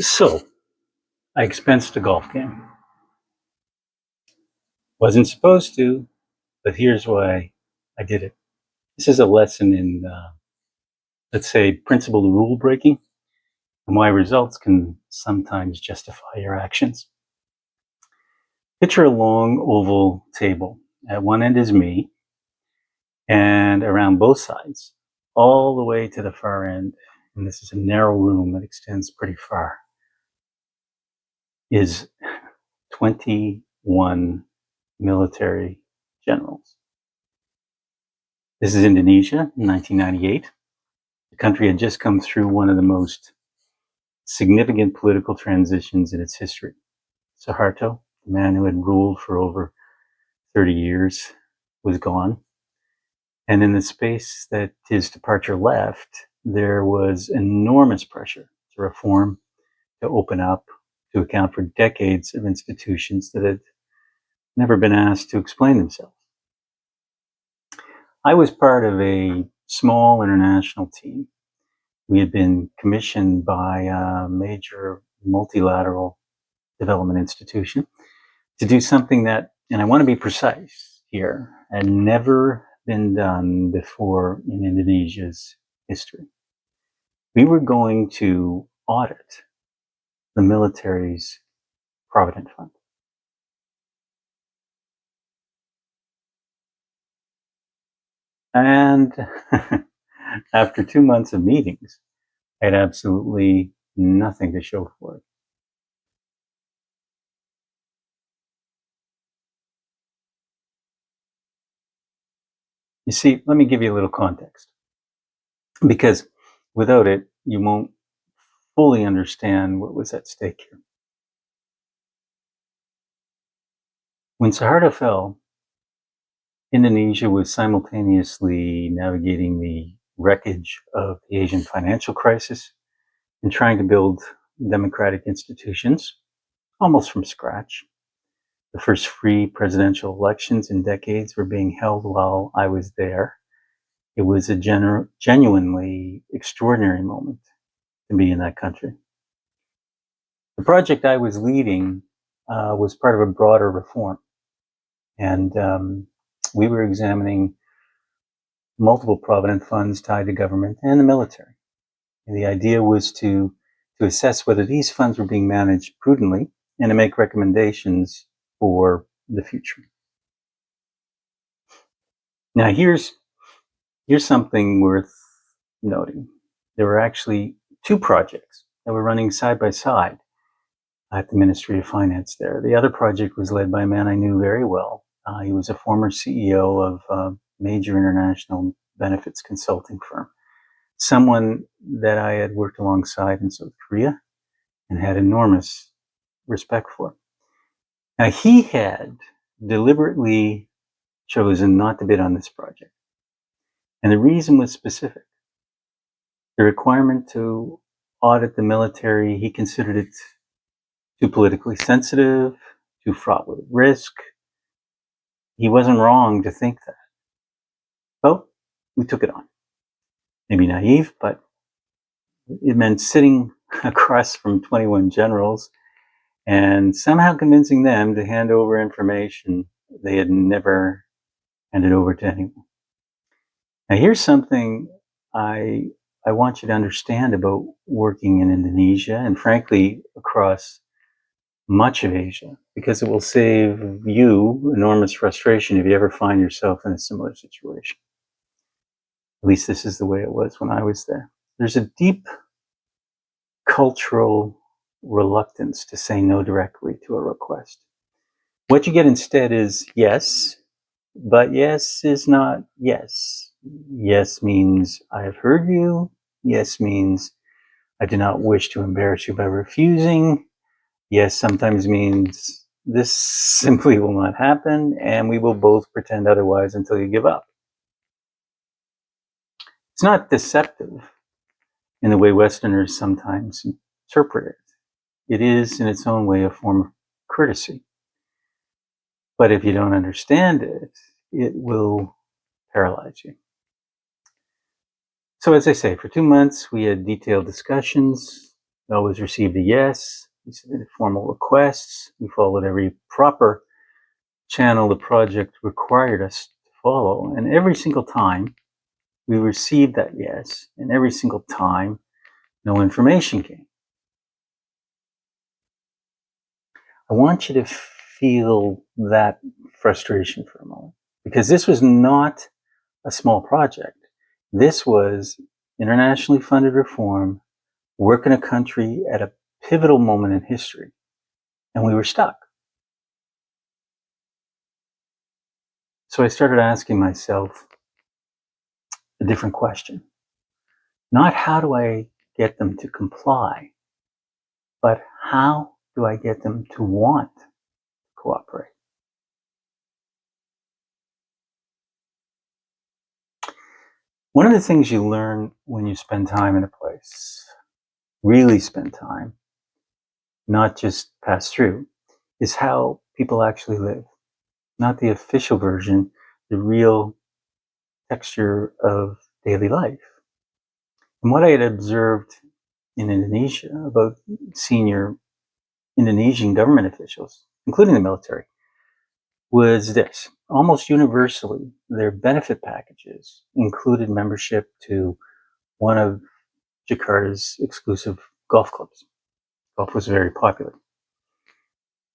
So I expensed a golf game. Wasn't supposed to, but here's why I did it. This is a lesson in, let's say, principled rule breaking and why results can sometimes justify your actions. Picture a long oval table. At one end is me, and around both sides, all the way to the far end, and this is a narrow room that extends pretty far, is 21 military generals. This is Indonesia in 1998. The country had just come through one of the most significant political transitions in its history. Suharto, the man who had ruled for over 30 years, was gone. And in the space that his departure left, there was enormous pressure to reform, to open up, to account for decades of institutions that had never been asked to explain themselves. I was part of a small international team. We had been commissioned by a major multilateral development institution to do something that, and I want to be precise here, had never been done before in Indonesia's history. We were going to audit the military's Provident Fund. And after 2 months of meetings, I had absolutely nothing to show for it. You see, let me give you a little context, because without it, you won't fully understand what was at stake here. When Suharto fell, Indonesia was simultaneously navigating the wreckage of the Asian financial crisis and trying to build democratic institutions almost from scratch. The first free presidential elections in decades were being held while I was there. It was a genuinely extraordinary moment to be in that country. The project I was leading was part of a broader reform, and we were examining multiple provident funds tied to government and the military. And the idea was to assess whether these funds were being managed prudently and to make recommendations for the future. Now, here's something worth noting. There were actually two projects that were running side by side at the Ministry of Finance there. The other project was led by a man I knew very well. He was a former CEO of a major international benefits consulting firm, someone that I had worked alongside in South Korea and had enormous respect for. Now, he had deliberately chosen not to bid on this project. And the reason was specific. The requirement to audit the military, he considered it too politically sensitive, too fraught with risk. He wasn't wrong to think that. Well, we took it on. Maybe naive, but it meant sitting across from 21 generals and somehow convincing them to hand over information they had never handed over to anyone. Now, here's something I want you to understand about working in Indonesia and, frankly, across much of Asia, because it will save you enormous frustration if you ever find yourself in a similar situation. At least this is the way it was when I was there. There's a deep cultural reluctance to say no directly to a request. What you get instead is yes, but yes is not yes. Yes means I have heard you. Yes means I do not wish to embarrass you by refusing. Yes sometimes means this simply will not happen, and we will both pretend otherwise until you give up. It's not deceptive in the way Westerners sometimes interpret it. It is, in its own way, a form of courtesy. But if you don't understand it, it will paralyze you. So, as I say, for 2 months, we had detailed discussions We always received a yes. We submitted formal requests. We followed every proper channel the project required us to follow. And every single time we received that yes, and every single time no information came. I want you to feel that frustration for a moment, because this was not a small project. This was internationally funded reform, work in a country at a pivotal moment in history, and we were stuck. So I started asking myself a different question. Not how do I get them to comply, but how do I get them to want to cooperate? One of the things you learn when you spend time in a place, really spend time, not just pass through, is how people actually live. Not the official version, the real texture of daily life. And what I had observed in Indonesia about senior Indonesian government officials, including the military, was this. Almost universally, their benefit packages included membership to one of Jakarta's exclusive golf clubs. Golf was very popular.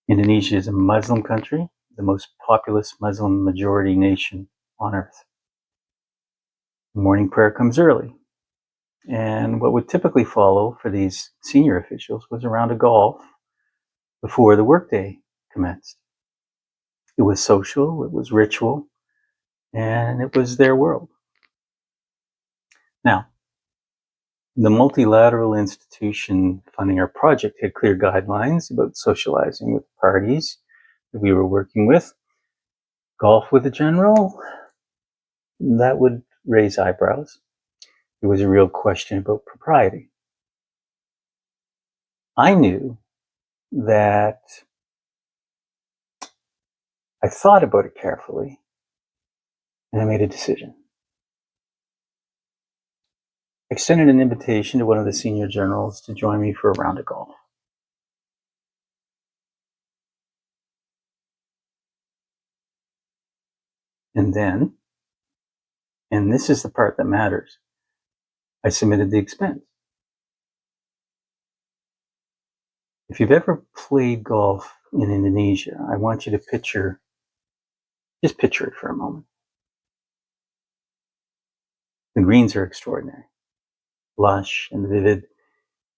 Indonesia is a Muslim country, the most populous Muslim majority nation on earth. Morning prayer comes early. And what would typically follow for these senior officials was a round of golf before the workday commenced. It was social, it was ritual, and it was their world. Now, the multilateral institution funding our project had clear guidelines about socializing with parties that we were working with. Golf with a general, that would raise eyebrows. It was a real question about propriety. I knew that I thought about it carefully, and I made a decision. I extended an invitation to one of the senior generals to join me for a round of golf. And then, and this is the part that matters, I submitted the expense. If you've ever played golf in Indonesia, I want you to just picture it for a moment. The greens are extraordinary, lush and vivid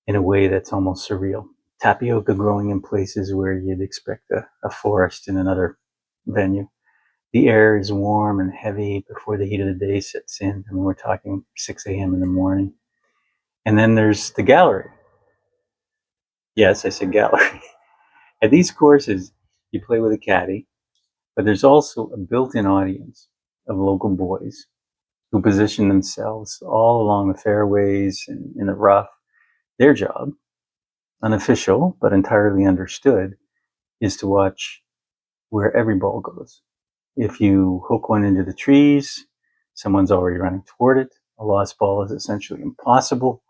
in a way that's almost surreal. Tapioca growing in places where you'd expect a forest in another venue. The air is warm and heavy before the heat of the day sets in. I mean, we're talking 6 a.m. in the morning. And then there's the gallery. Yes, I said gallery. At these courses, you play with a caddy, but there's also a built-in audience of local boys who position themselves all along the fairways and in the rough. Their job, unofficial but entirely understood, is to watch where every ball goes. If you hook one into the trees, someone's already running toward it. A lost ball is essentially impossible.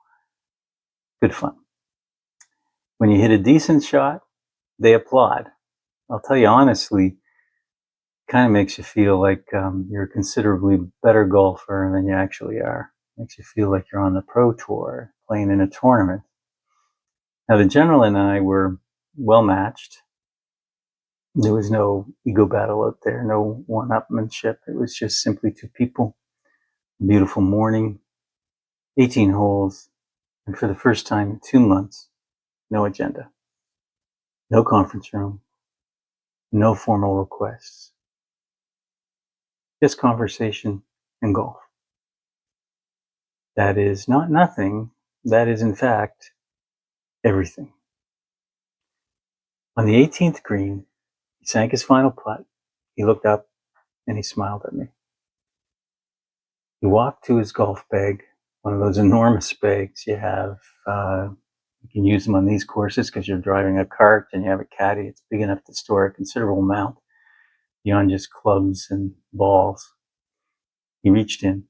Good fun. When you hit a decent shot, they applaud. I'll tell you honestly, kind of makes you feel like you're a considerably better golfer than you actually are. Makes you feel like you're on the pro tour, playing in a tournament. Now, the general and I were well matched. There was no ego battle out there, no one-upmanship. It was just simply two people. A beautiful morning, 18 holes, and for the first time in 2 months, no agenda, no conference room, no formal requests, just conversation and golf. That is not nothing. That is, in fact, everything. On the 18th green, he sank his final putt. He looked up and he smiled at me. He walked to his golf bag, one of those enormous bags you have. You can use them on these courses because you're driving a cart and you have a caddy. It's big enough to store a considerable amount beyond just clubs and balls. He reached in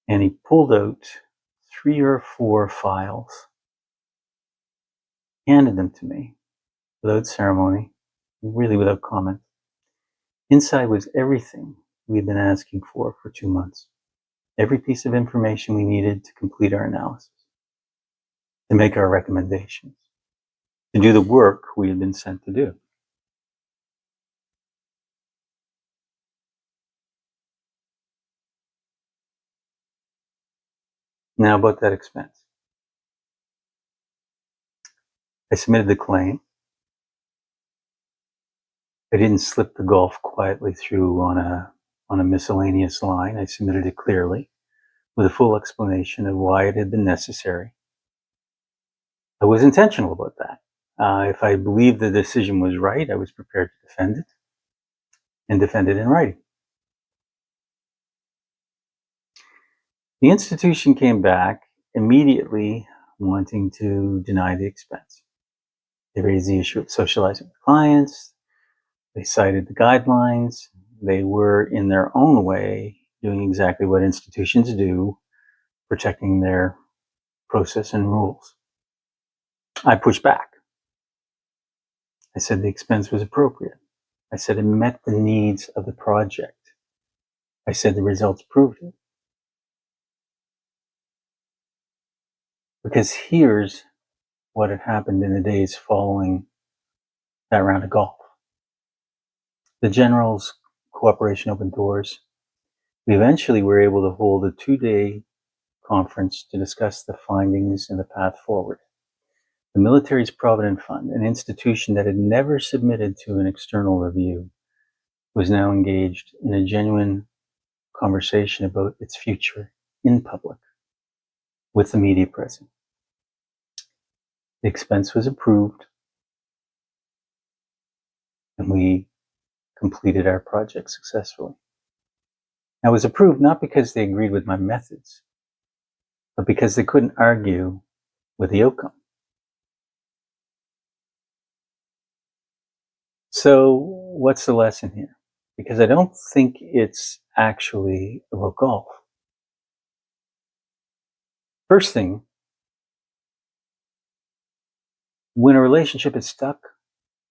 and he pulled out 3 or 4 files handed them to me without ceremony, really without comment. Inside was everything we had been asking for 2 months. Every piece of information we needed to complete our analysis, to make our recommendations, to do the work we had been sent to do. Now about that expense. I submitted the claim. I didn't slip the golf quietly through on a miscellaneous line. I submitted it clearly with a full explanation of why it had been necessary. I was intentional about that. If I believed the decision was right, I was prepared to defend it and defend it in writing. The institution came back immediately wanting to deny the expense. They raised the issue of socializing with clients. They cited the guidelines. They were, in their own way, doing exactly what institutions do, protecting their process and rules. I pushed back. I said the expense was appropriate. I said it met the needs of the project. I said the results proved it. Because here's what had happened in the days following that round of golf. The General's cooperation opened doors. We eventually were able to hold a 2-day conference to discuss the findings and the path forward. The Military's Provident Fund, an institution that had never submitted to an external review, was now engaged in a genuine conversation about its future in public, with the media present. The expense was approved, and we completed our project successfully. Now, it was approved not because they agreed with my methods, but because they couldn't argue with the outcome. So, what's the lesson here? Because I don't think it's actually about golf. First thing, when a relationship is stuck,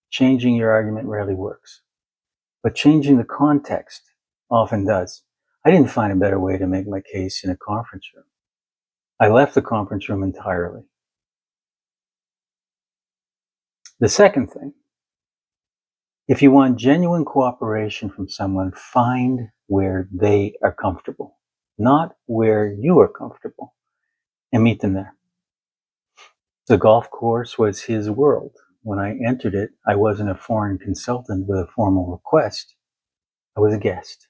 changing your argument rarely works. But changing the context often does. I didn't find a better way to make my case in a conference room. I left the conference room entirely. The second thing, if you want genuine cooperation from someone, find where they are comfortable, not where you are comfortable, and meet them there. The golf course was his world. When I entered it, I wasn't a foreign consultant with a formal request. I was a guest.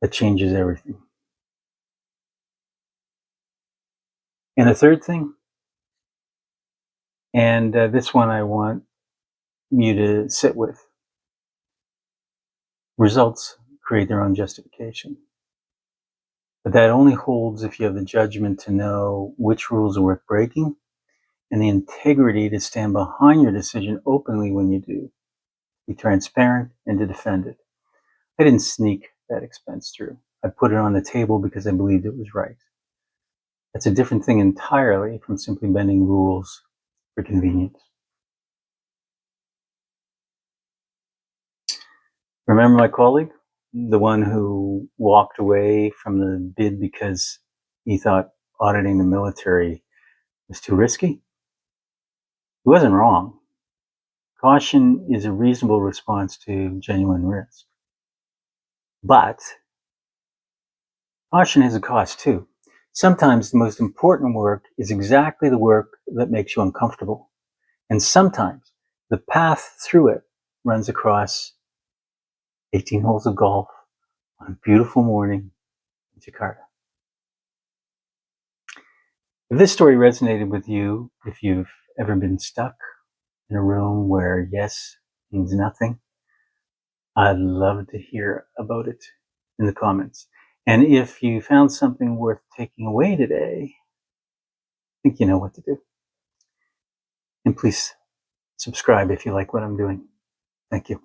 That changes everything. And the third thing, and this one I want you to sit with. Results create their own justification. But that only holds if you have the judgment to know which rules are worth breaking and the integrity to stand behind your decision openly when you do. Be transparent and to defend it. I didn't sneak that expense through. I put it on the table because I believed it was right. That's a different thing entirely from simply bending rules for convenience. Remember my colleague? The one who walked away from the bid because he thought auditing the military was too risky? He wasn't wrong. Caution is a reasonable response to genuine risk. But caution has a cost too. Sometimes the most important work is exactly the work that makes you uncomfortable. And sometimes the path through it runs across 18 holes of golf on a beautiful morning in Jakarta. If this story resonated with you, if you've ever been stuck in a room where yes means nothing, I'd love to hear about it in the comments. And if you found something worth taking away today, I think you know what to do. And please subscribe if you like what I'm doing. Thank you.